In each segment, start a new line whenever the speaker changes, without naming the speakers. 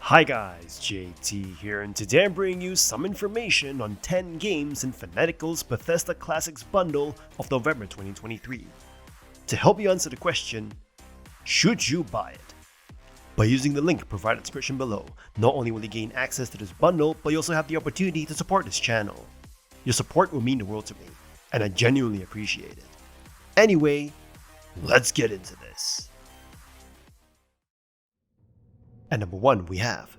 Hi guys, JT here, and today I'm bringing you some information on 10 games in Fanatical's Bethesda Classics Bundle of November 2023. To help you answer the question, should you buy it? By using the link provided in the description below, not only will you gain access to this bundle, but you also have the opportunity to support this channel. Your support will mean the world to me, and I genuinely appreciate it. Anyway, let's get into this. At number 1 we have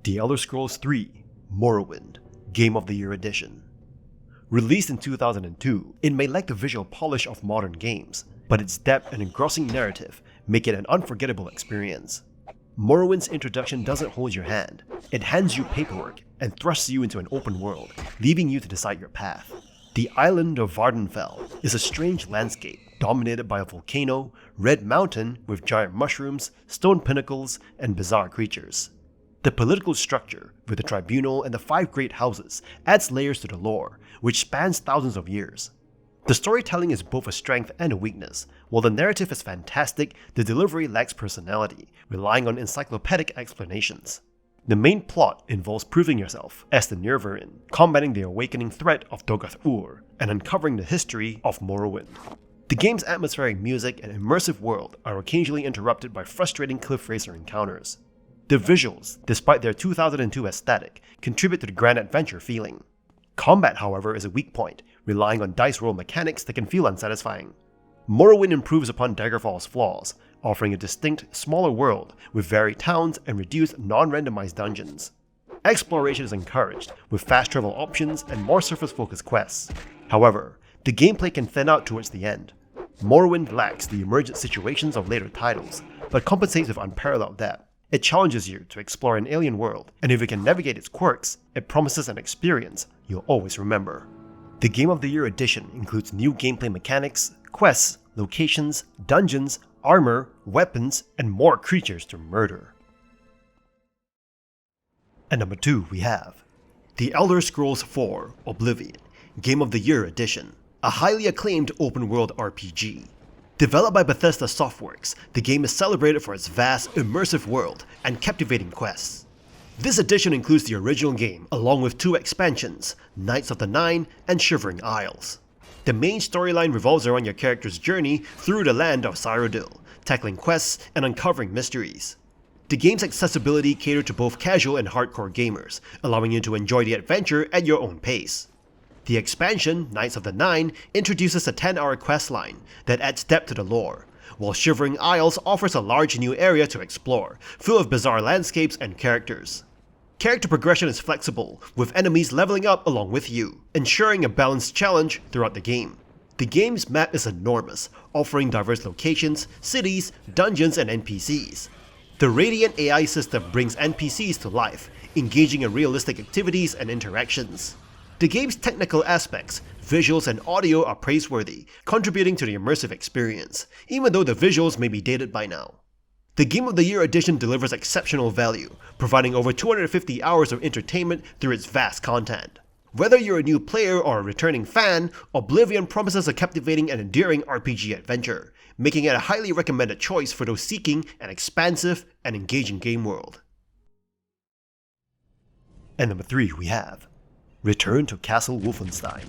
The Elder Scrolls 3 Morrowind Game of the Year Edition. Released in 2002, it may lack the visual polish of modern games, but its depth and engrossing narrative make it an unforgettable experience. Morrowind's introduction doesn't hold your hand, it hands you paperwork and thrusts you into an open world, leaving you to decide your path. The island of Vardenfell is a strange landscape dominated by a volcano, red mountain with giant mushrooms, stone pinnacles, and bizarre creatures. The political structure, with the tribunal and the 5 great houses, adds layers to the lore, which spans thousands of years. The storytelling is both a strength and a weakness. While the narrative is fantastic, the delivery lacks personality, relying on encyclopedic explanations. The main plot involves proving yourself as the Nirvarin, combating the awakening threat of Doggoth-Ur, and uncovering the history of Morrowind. The game's atmospheric music and immersive world are occasionally interrupted by frustrating cliff racer encounters. The visuals, despite their 2002 aesthetic, contribute to the grand adventure feeling. Combat, however, is a weak point, relying on dice roll mechanics that can feel unsatisfying. Morrowind improves upon Daggerfall's flaws, offering a distinct, smaller world with varied towns and reduced non-randomized dungeons. Exploration is encouraged, with fast travel options and more surface-focused quests. However, the gameplay can thin out towards the end. Morrowind lacks the emergent situations of later titles, but compensates with unparalleled depth. It challenges you to explore an alien world, and if you can navigate its quirks, it promises an experience you'll always remember. The Game of the Year edition includes new gameplay mechanics, quests, locations, dungeons, armor, weapons, and more creatures to murder. At number 2 we have The Elder Scrolls 4 Oblivion Game of the Year Edition, a highly acclaimed open-world RPG. Developed by Bethesda Softworks, the game is celebrated for its vast, immersive world and captivating quests. This edition includes the original game along with 2 expansions, Knights of the Nine and Shivering Isles. The main storyline revolves around your character's journey through the land of Cyrodiil, tackling quests and uncovering mysteries. The game's accessibility caters to both casual and hardcore gamers, allowing you to enjoy the adventure at your own pace. The expansion, Knights of the Nine, introduces a 10-hour questline that adds depth to the lore, while Shivering Isles offers a large new area to explore, full of bizarre landscapes and characters. Character progression is flexible, with enemies leveling up along with you, ensuring a balanced challenge throughout the game. The game's map is enormous, offering diverse locations, cities, dungeons, and NPCs. The Radiant AI system brings NPCs to life, engaging in realistic activities and interactions. The game's technical aspects, visuals, and audio are praiseworthy, contributing to the immersive experience, even though the visuals may be dated by now. The Game of the Year edition delivers exceptional value, providing over 250 hours of entertainment through its vast content. Whether you're a new player or a returning fan, Oblivion promises a captivating and endearing RPG adventure, making it a highly recommended choice for those seeking an expansive and engaging game world. At number 3 we have Return to Castle Wolfenstein.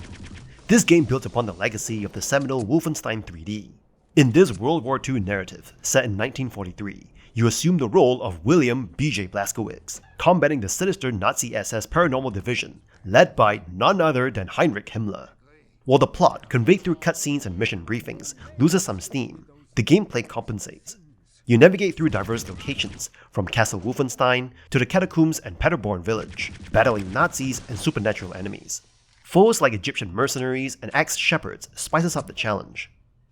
This game built upon the legacy of the seminal Wolfenstein 3D. In this World War II narrative, set in 1943, you assume the role of William B.J. Blazkowicz, combating the sinister Nazi SS paranormal division, led by none other than Heinrich Himmler. While the plot, conveyed through cutscenes and mission briefings, loses some steam, the gameplay compensates. You navigate through diverse locations, from Castle Wolfenstein to the catacombs and Paderborn village, battling Nazis and supernatural enemies. Foes like Egyptian mercenaries and axe shepherds spices up the challenge.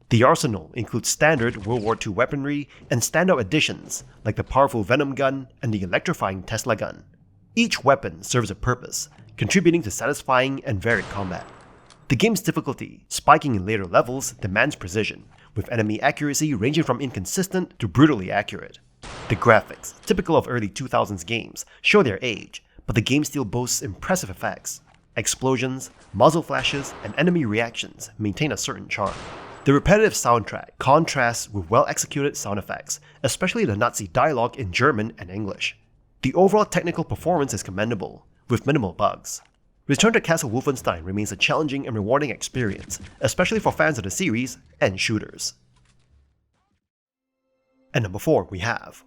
The arsenal includes standard World War II weaponry and standout additions like the powerful Venom gun and the electrifying Tesla gun. Each weapon serves a purpose, contributing to satisfying and varied combat. The game's difficulty, spiking in later levels, demands precision, with enemy accuracy ranging from inconsistent to brutally accurate. The graphics, typical of early 2000s games, show their age, but the game still boasts impressive effects. Explosions, muzzle flashes, and enemy reactions maintain a certain charm. The repetitive soundtrack contrasts with well-executed sound effects, especially the Nazi dialogue in German and English. The overall technical performance is commendable, with minimal bugs. Return to Castle Wolfenstein remains a challenging and rewarding experience, especially for fans of the series and shooters. And number 4 we have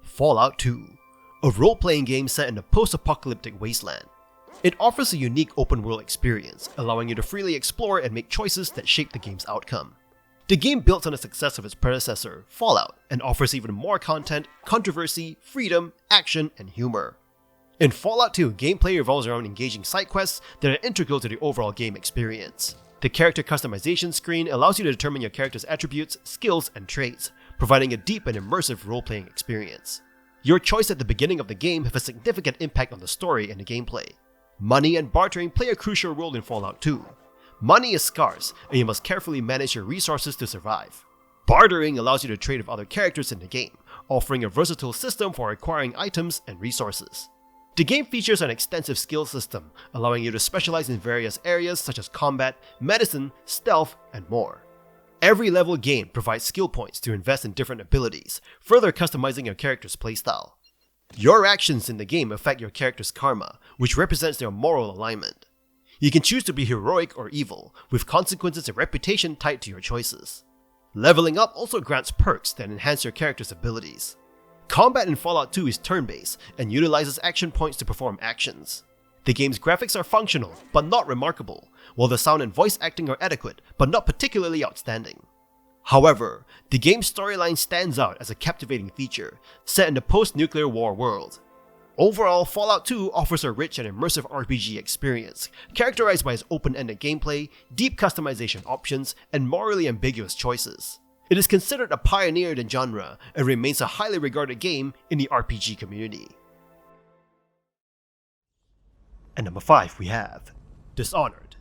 Fallout 2, a role-playing game set in a post-apocalyptic wasteland. It offers a unique open-world experience, allowing you to freely explore and make choices that shape the game's outcome. The game builds on the success of its predecessor, Fallout, and offers even more content, controversy, freedom, action, and humor. In Fallout 2, gameplay revolves around engaging side quests that are integral to the overall game experience. The character customization screen allows you to determine your character's attributes, skills, and traits, providing a deep and immersive role-playing experience. Your choice at the beginning of the game have a significant impact on the story and the gameplay. Money and bartering play a crucial role in Fallout 2. Money is scarce, and you must carefully manage your resources to survive. Bartering allows you to trade with other characters in the game, offering a versatile system for acquiring items and resources. The game features an extensive skill system, allowing you to specialize in various areas such as combat, medicine, stealth, and more. Every level gained provides skill points to invest in different abilities, further customizing your character's playstyle. Your actions in the game affect your character's karma, which represents their moral alignment. You can choose to be heroic or evil, with consequences and reputation tied to your choices. Leveling up also grants perks that enhance your character's abilities. Combat in Fallout 2 is turn-based and utilizes action points to perform actions. The game's graphics are functional, but not remarkable, while the sound and voice acting are adequate, but not particularly outstanding. However, the game's storyline stands out as a captivating feature, set in the post-nuclear war world. Overall, Fallout 2 offers a rich and immersive RPG experience, characterized by its open-ended gameplay, deep customization options, and morally ambiguous choices. It is considered a pioneer in the genre and remains a highly regarded game in the RPG community. And number 5 we have Dishonored,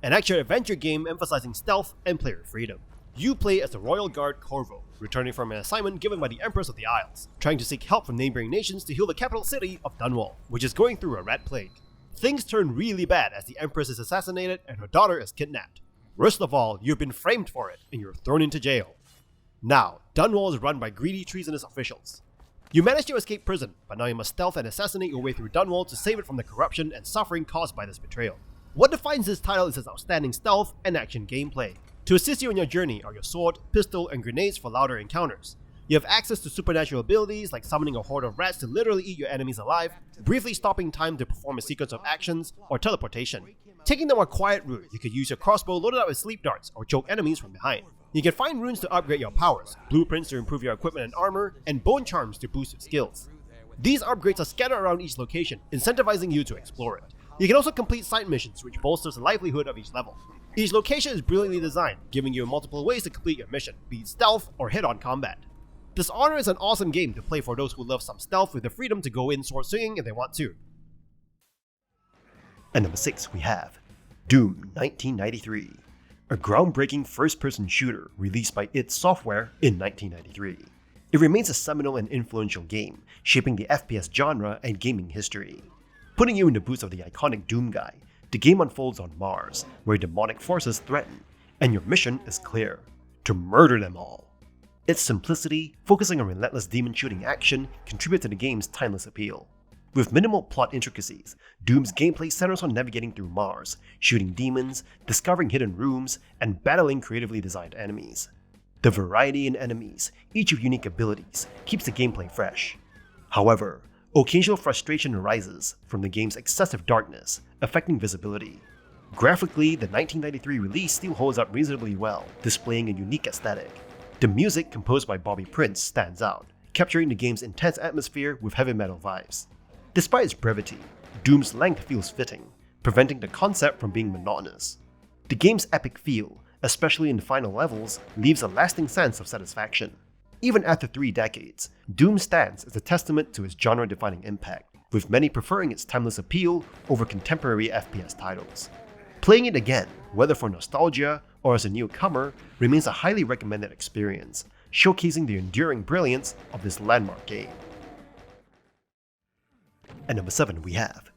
an action-adventure game emphasizing stealth and player freedom. You play as the Royal Guard Corvo, returning from an assignment given by the Empress of the Isles, trying to seek help from neighboring nations to heal the capital city of Dunwall, which is going through a rat plague. Things turn really bad as the Empress is assassinated and her daughter is kidnapped. Worst of all, you've been framed for it and you're thrown into jail. Now, Dunwall is run by greedy, treasonous officials. You manage to escape prison, but now you must stealth and assassinate your way through Dunwall to save it from the corruption and suffering caused by this betrayal. What defines this title is its outstanding stealth and action gameplay. To assist you in your journey are your sword, pistol, and grenades for louder encounters. You have access to supernatural abilities like summoning a horde of rats to literally eat your enemies alive, briefly stopping time to perform a sequence of actions, or teleportation. Taking the more quiet route, you could use your crossbow loaded up with sleep darts or choke enemies from behind. You can find runes to upgrade your powers, blueprints to improve your equipment and armor, and bone charms to boost your skills. These upgrades are scattered around each location, incentivizing you to explore it. You can also complete side missions, which bolsters the livelihood of each level. Each location is brilliantly designed, giving you multiple ways to complete your mission, be it stealth or head-on combat. Dishonored is an awesome game to play for those who love some stealth with the freedom to go in sword swinging if they want to. And number 6 we have Doom 1993, a groundbreaking first-person shooter released by id Software in 1993. It remains a seminal and influential game, shaping the FPS genre and gaming history. Putting you in the boots of the iconic Doom guy, the game unfolds on Mars, where demonic forces threaten, and your mission is clear: to murder them all. Its simplicity, focusing on relentless demon-shooting action, contribute to the game's timeless appeal. With minimal plot intricacies, Doom's gameplay centers on navigating through Mars, shooting demons, discovering hidden rooms, and battling creatively designed enemies. The variety in enemies, each with unique abilities, keeps the gameplay fresh. However, occasional frustration arises from the game's excessive darkness, affecting visibility. Graphically, the 1993 release still holds up reasonably well, displaying a unique aesthetic. The music, composed by Bobby Prince, stands out, capturing the game's intense atmosphere with heavy metal vibes. Despite its brevity, Doom's length feels fitting, preventing the concept from being monotonous. The game's epic feel, especially in the final levels, leaves a lasting sense of satisfaction. Even after 3 decades, Doom stands as a testament to its genre-defining impact, with many preferring its timeless appeal over contemporary FPS titles. Playing it again, whether for nostalgia or as a newcomer, remains a highly recommended experience, showcasing the enduring brilliance of this landmark game. And number 7 we have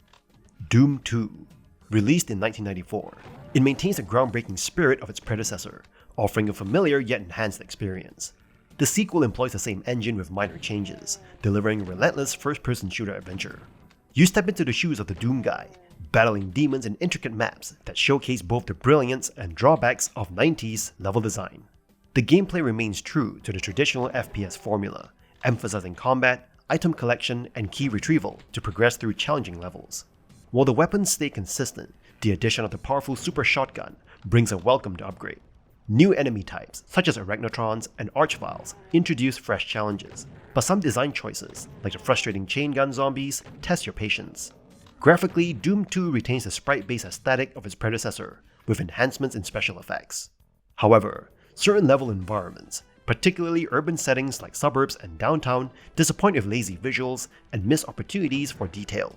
Doom 2. Released in 1994, it maintains the groundbreaking spirit of its predecessor, offering a familiar yet enhanced experience. The sequel employs the same engine with minor changes, delivering a relentless first-person shooter adventure. You step into the shoes of the Doom guy, battling demons in intricate maps that showcase both the brilliance and drawbacks of 90s level design. The gameplay remains true to the traditional FPS formula, emphasizing combat, item collection, and key retrieval to progress through challenging levels. While the weapons stay consistent, the addition of the powerful super shotgun brings a welcomed upgrade. New enemy types, such as Arachnotrons and Archviles, introduce fresh challenges, but some design choices, like the frustrating chain gun zombies, test your patience. Graphically, Doom 2 retains the sprite-based aesthetic of its predecessor, with enhancements in special effects. However, certain level environments, particularly urban settings like suburbs and downtown, disappoint with lazy visuals and miss opportunities for detail.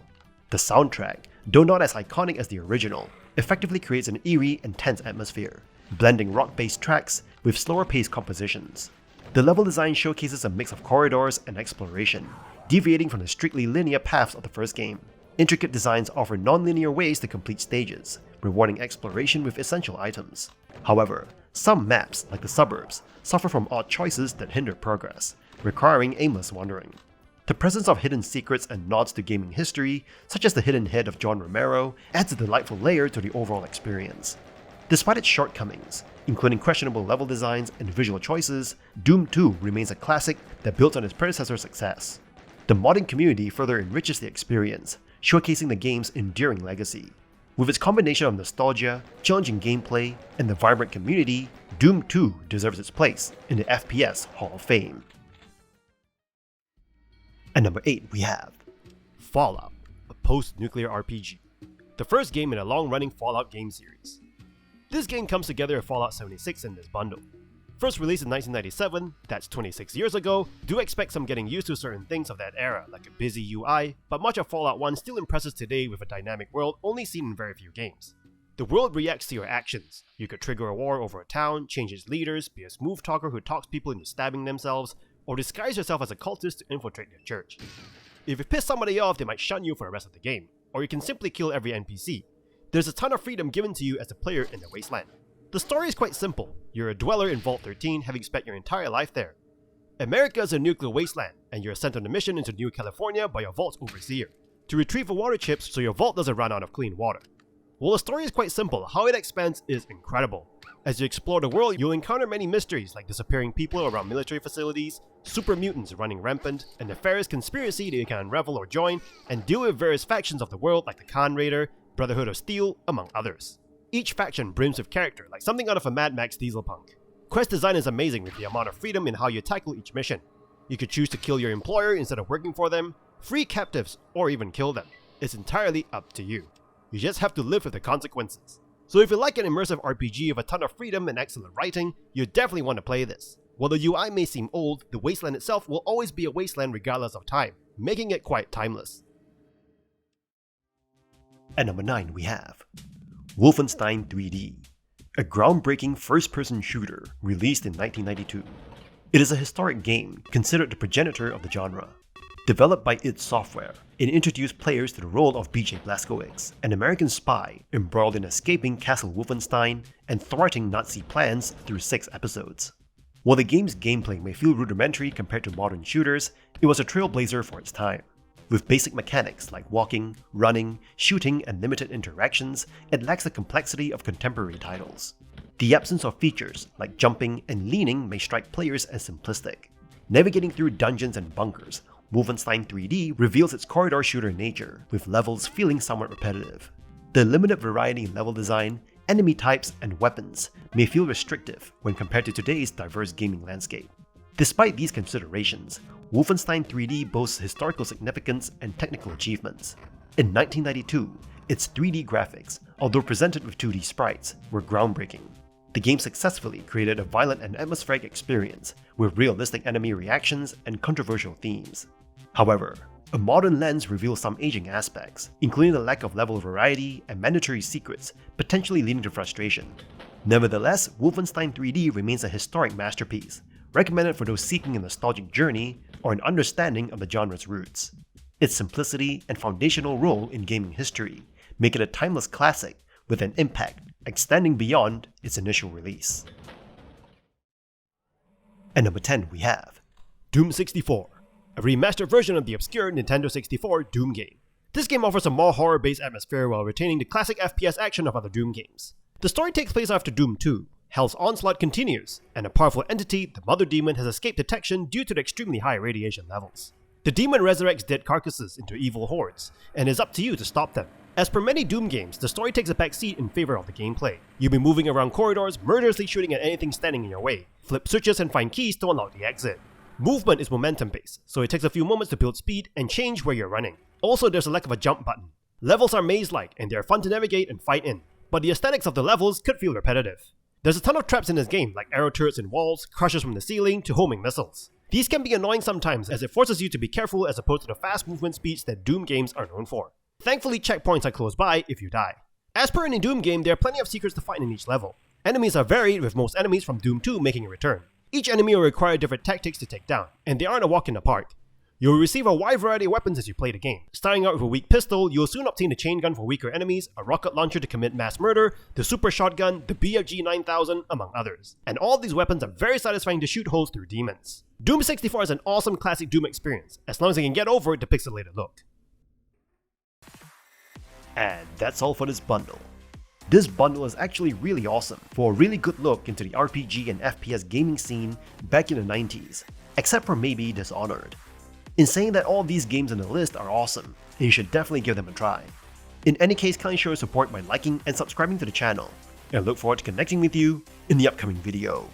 The soundtrack, though not as iconic as the original, effectively creates an eerie and tense atmosphere, blending rock-based tracks with slower-paced compositions. The level design showcases a mix of corridors and exploration, deviating from the strictly linear paths of the first game. Intricate designs offer non-linear ways to complete stages, rewarding exploration with essential items. However, some maps, like the suburbs, suffer from odd choices that hinder progress, requiring aimless wandering. The presence of hidden secrets and nods to gaming history, such as the hidden head of John Romero, adds a delightful layer to the overall experience. Despite its shortcomings, including questionable level designs and visual choices, Doom 2 remains a classic that builds on its predecessor's success. The modding community further enriches the experience, showcasing the game's enduring legacy. With its combination of nostalgia, challenging gameplay, and the vibrant community, Doom 2 deserves its place in the FPS Hall of Fame. At number 8 we have Fallout, a post-nuclear RPG, the first game in a long-running Fallout game series. This game comes together with Fallout 76 in this bundle. First released in 1997, that's 26 years ago, do expect some getting used to certain things of that era, like a busy UI, but much of Fallout 1 still impresses today with a dynamic world only seen in very few games. The world reacts to your actions. You could trigger a war over a town, change its leaders, be a smooth talker who talks people into stabbing themselves, or disguise yourself as a cultist to infiltrate their church. If you piss somebody off, they might shun you for the rest of the game, or you can simply kill every NPC. There's a ton of freedom given to you as a player in the wasteland. The story is quite simple. You're a dweller in Vault 13, having spent your entire life there. America is a nuclear wasteland, and you're sent on a mission into New California by your Vault's overseer, to retrieve the water chips so your Vault doesn't run out of clean water. While the story is quite simple, how it expands is incredible. As you explore the world, you'll encounter many mysteries like disappearing people around military facilities, super mutants running rampant, a nefarious conspiracy that you can unravel or join, and deal with various factions of the world like the Khan Raider, Brotherhood of Steel, among others. Each faction brims with character, like something out of a Mad Max diesel punk. Quest design is amazing with the amount of freedom in how you tackle each mission. You could choose to kill your employer instead of working for them, free captives, or even kill them. It's entirely up to you. You just have to live with the consequences. So if you like an immersive RPG with a ton of freedom and excellent writing, you definitely want to play this. While the UI may seem old, the wasteland itself will always be a wasteland regardless of time, making it quite timeless. At number 9 we have Wolfenstein 3D, a groundbreaking first-person shooter released in 1992. It is a historic game considered the progenitor of the genre. Developed by id Software, it introduced players to the role of BJ Blazkowicz, an American spy embroiled in escaping Castle Wolfenstein and thwarting Nazi plans through 6 episodes. While the game's gameplay may feel rudimentary compared to modern shooters, it was a trailblazer for its time. With basic mechanics like walking, running, shooting, and limited interactions, it lacks the complexity of contemporary titles. The absence of features like jumping and leaning may strike players as simplistic. Navigating through dungeons and bunkers, Wolfenstein 3D reveals its corridor shooter nature, with levels feeling somewhat repetitive. The limited variety in level design, enemy types, and weapons may feel restrictive when compared to today's diverse gaming landscape. Despite these considerations, Wolfenstein 3D boasts historical significance and technical achievements. In 1992, its 3D graphics, although presented with 2D sprites, were groundbreaking. The game successfully created a violent and atmospheric experience with realistic enemy reactions and controversial themes. However, a modern lens reveals some aging aspects, including the lack of level variety and mandatory secrets, potentially leading to frustration. Nevertheless, Wolfenstein 3D remains a historic masterpiece, recommended for those seeking a nostalgic journey or an understanding of the genre's roots. Its simplicity and foundational role in gaming history make it a timeless classic with an impact extending beyond its initial release. And number 10 we have Doom 64, a remastered version of the obscure Nintendo 64 Doom game. This game offers a more horror-based atmosphere while retaining the classic FPS action of other Doom games. The story takes place after Doom 2, Hell's onslaught continues, and a powerful entity, the Mother Demon, has escaped detection due to the extremely high radiation levels. The demon resurrects dead carcasses into evil hordes, and is up to you to stop them. As per many Doom games, the story takes a back seat in favor of the gameplay. You'll be moving around corridors, murderously shooting at anything standing in your way, flip switches and find keys to unlock the exit. Movement is momentum based, so it takes a few moments to build speed and change where you're running. Also, there's a lack of a jump button. Levels are maze-like and they are fun to navigate and fight in, but the aesthetics of the levels could feel repetitive. There's a ton of traps in this game, like arrow turrets in walls, crushes from the ceiling, to homing missiles. These can be annoying sometimes as it forces you to be careful as opposed to the fast movement speeds that Doom games are known for. Thankfully, checkpoints are close by if you die. As per any Doom game, there are plenty of secrets to find in each level. Enemies are varied, with most enemies from Doom 2 making a return. Each enemy will require different tactics to take down, and they aren't a walk in the park. You will receive a wide variety of weapons as you play the game. Starting out with a weak pistol, you will soon obtain the chain gun for weaker enemies, a rocket launcher to commit mass murder, the super shotgun, the BFG 9000, among others. And all these weapons are very satisfying to shoot holes through demons. Doom 64 is an awesome classic Doom experience, as long as you can get over the pixelated look. And that's all for this bundle. This bundle is actually really awesome for a really good look into the RPG and FPS gaming scene back in the 90s, except for maybe Dishonored. In saying that, all these games in the list are awesome, and you should definitely give them a try. In any case, kindly show your support by liking and subscribing to the channel, and I look forward to connecting with you in the upcoming video.